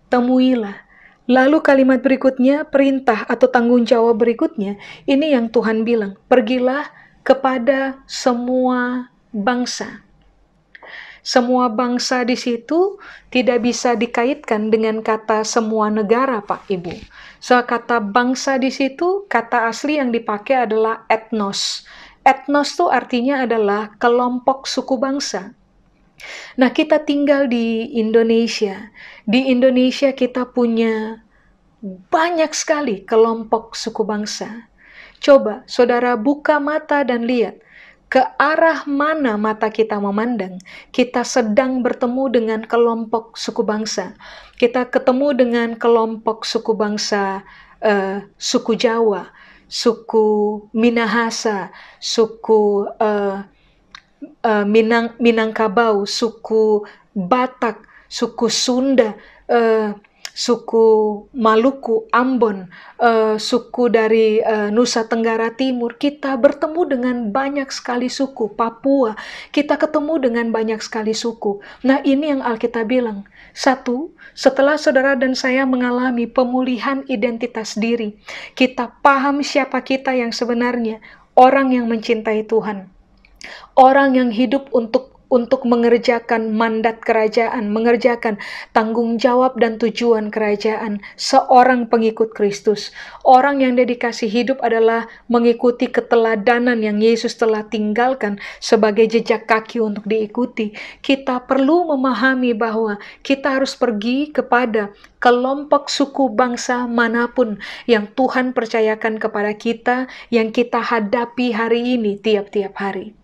temuilah. Lalu kalimat berikutnya, perintah atau tanggung jawab berikutnya, ini yang Tuhan bilang, pergilah kepada semua bangsa. Semua bangsa di situ tidak bisa dikaitkan dengan kata semua negara, Pak Ibu. So, kata bangsa di situ, kata asli yang dipakai adalah etnos. Etnos itu artinya adalah kelompok suku bangsa. Nah, kita tinggal di Indonesia. Di Indonesia kita punya banyak sekali kelompok suku bangsa. Coba saudara buka mata dan lihat ke arah mana mata kita memandang. Kita sedang bertemu dengan kelompok suku bangsa. Kita ketemu dengan kelompok suku bangsa suku Jawa, suku Minahasa, suku Minangkabau, suku Batak, suku Sunda, suku Maluku, Ambon, suku dari Nusa Tenggara Timur. Kita bertemu dengan banyak sekali suku. Papua, kita ketemu dengan banyak sekali suku. Nah, ini yang Alkitab bilang. 1, setelah saudara dan saya mengalami pemulihan identitas diri, kita paham siapa kita yang sebenarnya, orang yang mencintai Tuhan. Orang yang hidup untuk mengerjakan mandat kerajaan, mengerjakan tanggung jawab dan tujuan kerajaan, seorang pengikut Kristus. Orang yang dedikasi hidup adalah mengikuti keteladanan yang Yesus telah tinggalkan sebagai jejak kaki untuk diikuti. Kita perlu memahami bahwa kita harus pergi kepada kelompok suku bangsa manapun yang Tuhan percayakan kepada kita, yang kita hadapi hari ini tiap-tiap hari.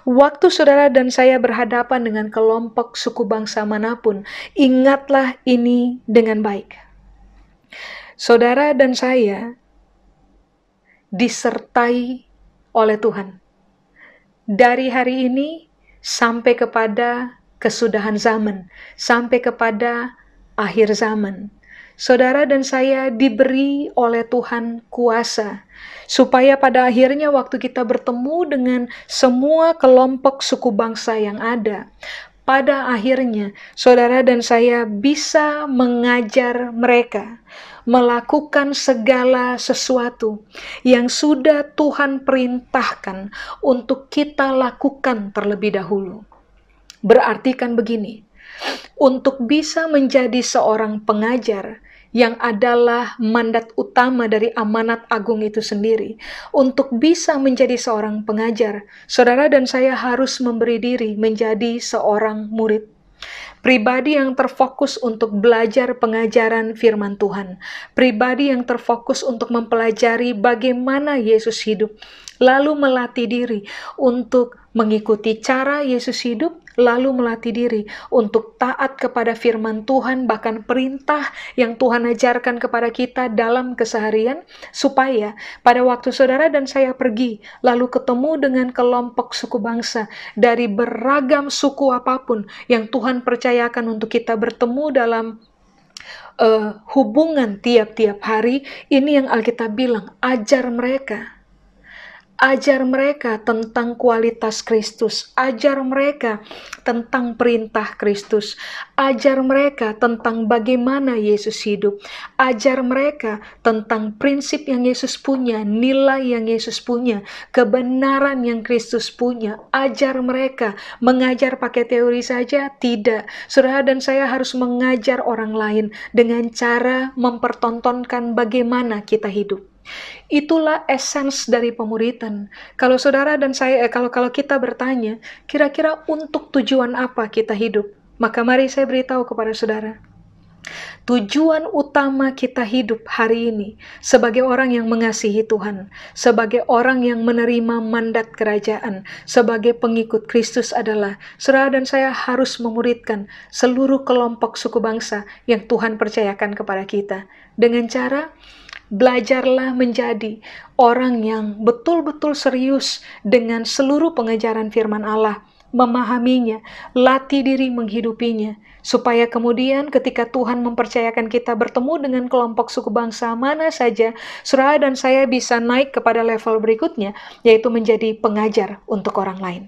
Waktu saudara dan saya berhadapan dengan kelompok suku bangsa manapun, ingatlah ini dengan baik. Saudara dan saya disertai oleh Tuhan. Dari hari ini sampai kepada kesudahan zaman, sampai kepada akhir zaman. Saudara dan saya diberi oleh Tuhan kuasa, supaya pada akhirnya waktu kita bertemu dengan semua kelompok suku bangsa yang ada, pada akhirnya saudara dan saya bisa mengajar mereka melakukan segala sesuatu yang sudah Tuhan perintahkan untuk kita lakukan terlebih dahulu. Berarti kan begini, untuk bisa menjadi seorang pengajar, yang adalah mandat utama dari amanat agung itu sendiri. Untuk bisa menjadi seorang pengajar, saudara dan saya harus memberi diri menjadi seorang murid. Pribadi yang terfokus untuk belajar pengajaran firman Tuhan. Pribadi yang terfokus untuk mempelajari bagaimana Yesus hidup. Lalu melatih diri untuk mengikuti cara Yesus hidup, lalu melatih diri untuk taat kepada firman Tuhan, bahkan perintah yang Tuhan ajarkan kepada kita dalam keseharian, supaya pada waktu saudara dan saya pergi, lalu ketemu dengan kelompok suku bangsa dari beragam suku apapun yang Tuhan percayakan untuk kita bertemu dalam hubungan tiap-tiap hari, ini yang Alkitab bilang, ajar mereka. Ajar mereka tentang kualitas Kristus, ajar mereka tentang perintah Kristus, ajar mereka tentang bagaimana Yesus hidup, ajar mereka tentang prinsip yang Yesus punya, nilai yang Yesus punya, kebenaran yang Kristus punya. Ajar mereka. Mengajar pakai teori saja? Tidak. Saudara dan saya harus mengajar orang lain dengan cara mempertontonkan bagaimana kita hidup. Itulah essence dari pemuridan. Kalau saudara dan saya, kalau kita bertanya, kira-kira untuk tujuan apa kita hidup? Maka mari saya beritahu kepada saudara. Tujuan utama kita hidup hari ini sebagai orang yang mengasihi Tuhan, sebagai orang yang menerima mandat kerajaan, sebagai pengikut Kristus adalah saudara dan saya harus memuridkan seluruh kelompok suku bangsa yang Tuhan percayakan kepada kita. Dengan cara belajarlah menjadi orang yang betul-betul serius dengan seluruh pengajaran firman Allah, memahaminya, latih diri menghidupinya, supaya kemudian ketika Tuhan mempercayakan kita bertemu dengan kelompok suku bangsa mana saja, saudara dan saya bisa naik kepada level berikutnya, yaitu menjadi pengajar untuk orang lain.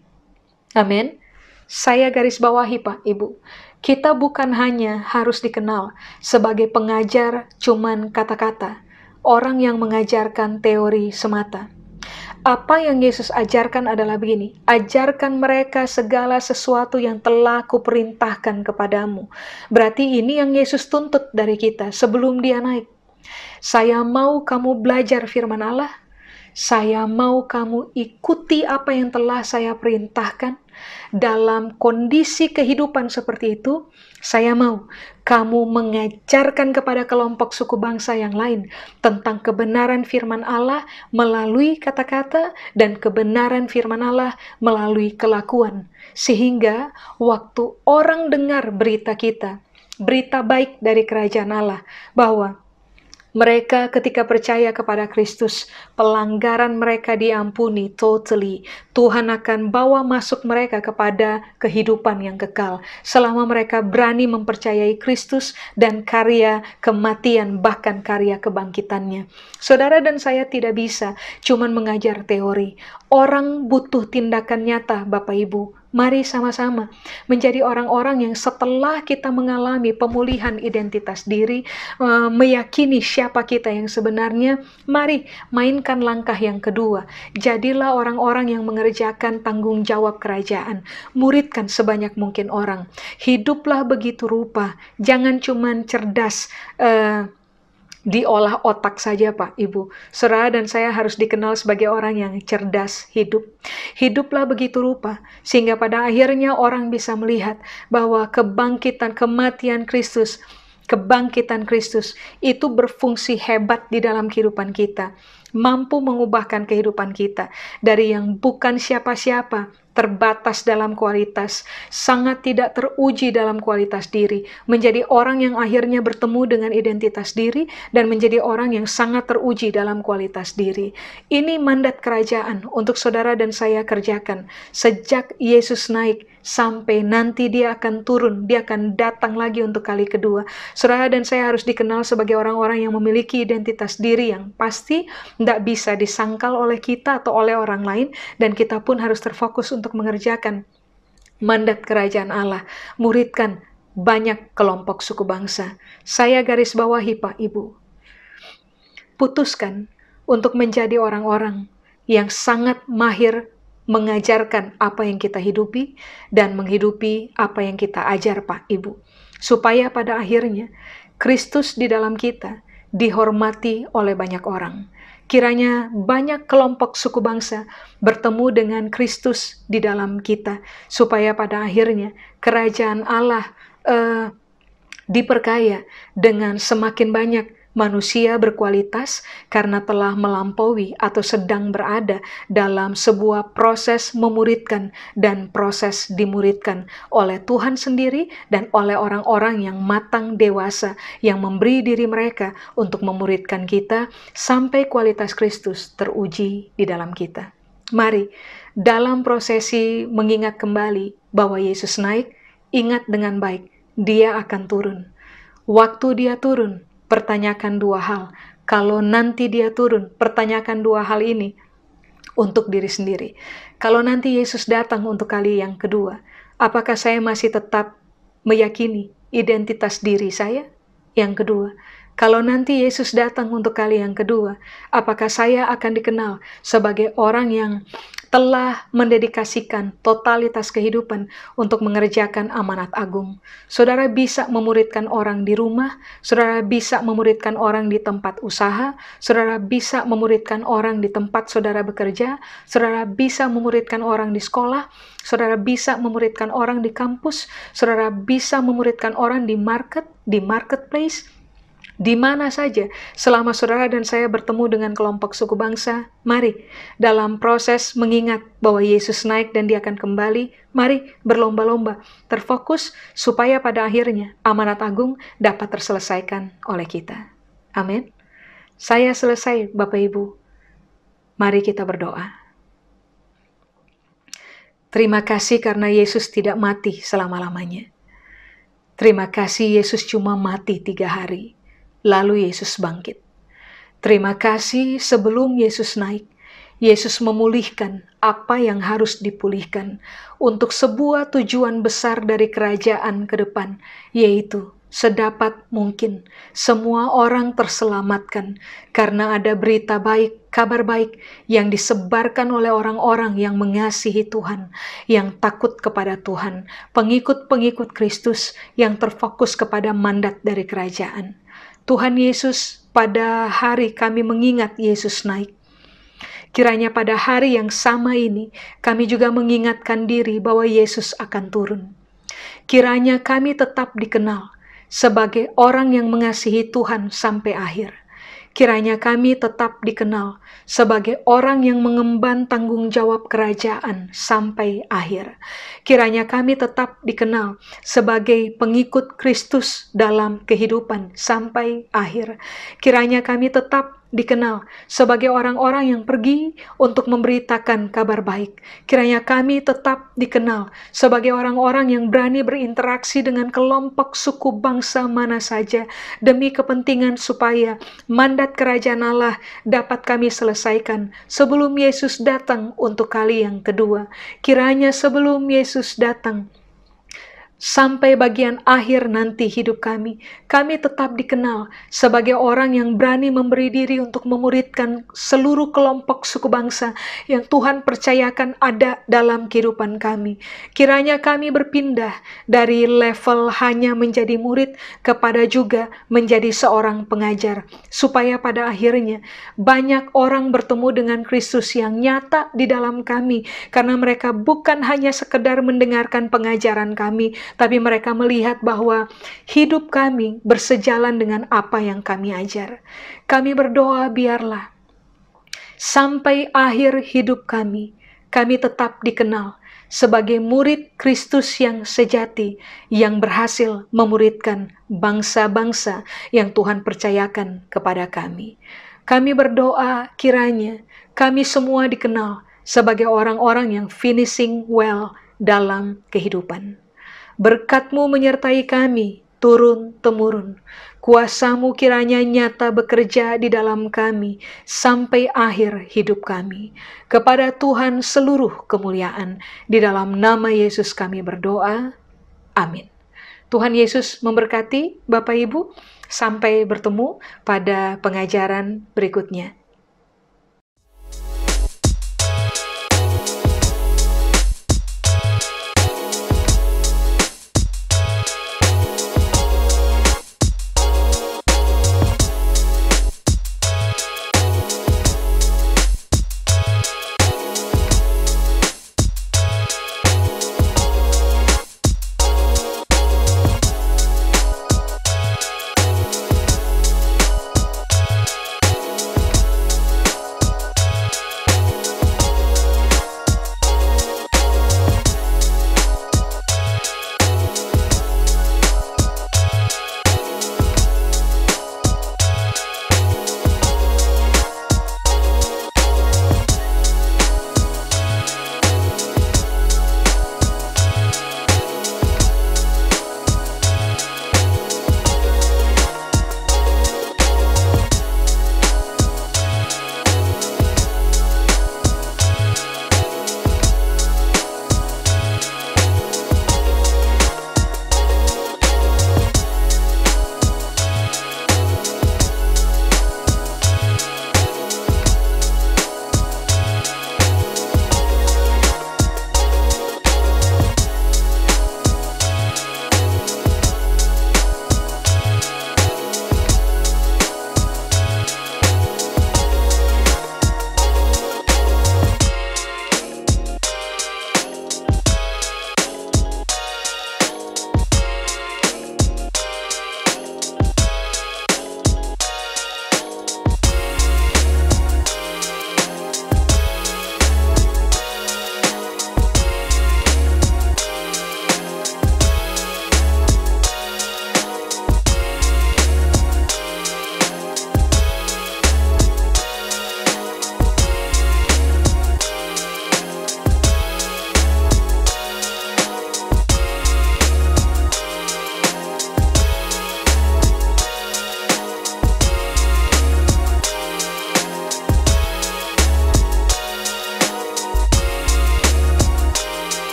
Amin. Saya garis bawahi Pak, Ibu. Kita bukan hanya harus dikenal sebagai pengajar cuman kata-kata, orang yang mengajarkan teori semata. Apa yang Yesus ajarkan adalah begini, ajarkan mereka segala sesuatu yang telah kuperintahkan kepadamu. Berarti ini yang Yesus tuntut dari kita sebelum dia naik. Saya mau kamu belajar firman Allah, saya mau kamu ikuti apa yang telah saya perintahkan. Dalam kondisi kehidupan seperti itu, saya mau kamu mengajarkan kepada kelompok suku bangsa yang lain tentang kebenaran firman Allah melalui kata-kata dan kebenaran firman Allah melalui kelakuan. Sehingga waktu orang dengar berita kita, berita baik dari kerajaan Allah, bahwa mereka ketika percaya kepada Kristus, pelanggaran mereka diampuni totally. Tuhan akan bawa masuk mereka kepada kehidupan yang kekal. Selama mereka berani mempercayai Kristus dan karya kematian, bahkan karya kebangkitannya. Saudara dan saya tidak bisa cuman mengajar teori. Orang butuh tindakan nyata, Bapak Ibu. Mari sama-sama menjadi orang-orang yang setelah kita mengalami pemulihan identitas diri, meyakini siapa kita yang sebenarnya, mari mainkan langkah yang kedua. Jadilah orang-orang yang mengerjakan tanggung jawab kerajaan. Muridkan sebanyak mungkin orang. Hiduplah begitu rupa. Jangan cuman cerdas, diolah otak saja Pak, Ibu. Saudara dan saya harus dikenal sebagai orang yang cerdas hidup. Hiduplah begitu rupa, sehingga pada akhirnya orang bisa melihat bahwa kebangkitan kematian Kristus, kebangkitan Kristus itu berfungsi hebat di dalam kehidupan kita. Mampu mengubahkan kehidupan kita dari yang bukan siapa-siapa, terbatas dalam kualitas, sangat tidak teruji dalam kualitas diri, menjadi orang yang akhirnya bertemu dengan identitas diri dan menjadi orang yang sangat teruji dalam kualitas diri. Ini mandat kerajaan untuk saudara dan saya kerjakan sejak Yesus naik sampai nanti dia akan turun, dia akan datang lagi untuk kali kedua. Saudara dan saya harus dikenal sebagai orang-orang yang memiliki identitas diri yang pasti tidak bisa disangkal oleh kita atau oleh orang lain, dan kita pun harus terfokus untuk mengerjakan mandat kerajaan Allah, muridkan banyak kelompok suku bangsa. Saya garis bawahi Pak Ibu, putuskan untuk menjadi orang-orang yang sangat mahir mengajarkan apa yang kita hidupi dan menghidupi apa yang kita ajar Pak Ibu, supaya pada akhirnya Kristus di dalam kita dihormati oleh banyak orang. Kiranya banyak kelompok suku bangsa bertemu dengan Kristus di dalam kita, supaya pada akhirnya kerajaan Allah diperkaya dengan semakin banyak manusia berkualitas karena telah melampaui atau sedang berada dalam sebuah proses memuridkan dan proses dimuridkan oleh Tuhan sendiri dan oleh orang-orang yang matang dewasa yang memberi diri mereka untuk memuridkan kita sampai kualitas Kristus teruji di dalam kita. Mari dalam prosesi mengingat kembali bahwa Yesus naik, ingat dengan baik, dia akan turun. Waktu dia turun, pertanyakan dua hal. Kalau nanti dia turun, pertanyakan dua hal ini. untuk diri sendiri. Kalau nanti Yesus datang untuk kali yang kedua, apakah saya masih tetap meyakini identitas diri saya? Yang kedua, kalau nanti Yesus datang untuk kali yang kedua, apakah saya akan dikenal sebagai orang yang telah mendedikasikan totalitas kehidupan untuk mengerjakan amanat agung? Saudara bisa memuridkan orang di rumah, saudara bisa memuridkan orang di tempat usaha, saudara bisa memuridkan orang di tempat saudara bekerja, saudara bisa memuridkan orang di sekolah, saudara bisa memuridkan orang di kampus, saudara bisa memuridkan orang di marketplace, di mana saja selama saudara dan saya bertemu dengan kelompok suku bangsa. Mari dalam proses mengingat bahwa Yesus naik dan dia akan kembali, mari berlomba-lomba terfokus supaya pada akhirnya amanat agung dapat terselesaikan oleh kita. Amin. Saya selesai, Bapak Ibu. Mari kita berdoa. Terima kasih karena Yesus tidak mati selama-lamanya. Terima kasih Yesus cuma mati 3 hari. Lalu Yesus bangkit. Terima kasih sebelum Yesus naik, Yesus memulihkan apa yang harus dipulihkan untuk sebuah tujuan besar dari kerajaan ke depan, yaitu sedapat mungkin semua orang terselamatkan karena ada berita baik, kabar baik yang disebarkan oleh orang-orang yang mengasihi Tuhan, yang takut kepada Tuhan, pengikut-pengikut Kristus yang terfokus kepada mandat dari kerajaan. Tuhan Yesus, pada hari kami mengingat Yesus naik. Kiranya pada hari yang sama ini, kami juga mengingatkan diri bahwa Yesus akan turun. Kiranya kami tetap dikenal sebagai orang yang mengasihi Tuhan sampai akhir. Kiranya kami tetap dikenal sebagai orang yang mengemban tanggung jawab kerajaan sampai akhir. Kiranya kami tetap dikenal sebagai pengikut Kristus dalam kehidupan sampai akhir. Kiranya kami tetap dikenal sebagai orang-orang yang pergi untuk memberitakan kabar baik. Kiranya kami tetap dikenal sebagai orang-orang yang berani berinteraksi dengan kelompok suku bangsa mana saja demi kepentingan supaya mandat kerajaan Allah dapat kami selesaikan sebelum Yesus datang untuk kali yang kedua. Kiranya sebelum Yesus datang, sampai bagian akhir nanti hidup kami tetap dikenal sebagai orang yang berani memberi diri untuk memuridkan seluruh kelompok suku bangsa yang Tuhan percayakan ada dalam kehidupan kami. Kiranya kami berpindah dari level hanya menjadi murid kepada juga menjadi seorang pengajar, supaya pada akhirnya banyak orang bertemu dengan Kristus yang nyata di dalam kami, karena mereka bukan hanya sekedar mendengarkan pengajaran kami, tapi mereka melihat bahwa hidup kami bersejalan dengan apa yang kami ajar. Kami berdoa biarlah sampai akhir hidup kami tetap dikenal sebagai murid Kristus yang sejati, yang berhasil memuridkan bangsa-bangsa yang Tuhan percayakan kepada kami. Kami berdoa kiranya kami semua dikenal sebagai orang-orang yang finishing well dalam kehidupan. Berkat-Mu menyertai kami turun-temurun. Kuasa-Mu kiranya nyata bekerja di dalam kami sampai akhir hidup kami. Kepada Tuhan seluruh kemuliaan. Di dalam nama Yesus kami berdoa. Amin. Tuhan Yesus memberkati Bapak Ibu. Sampai bertemu pada pengajaran berikutnya.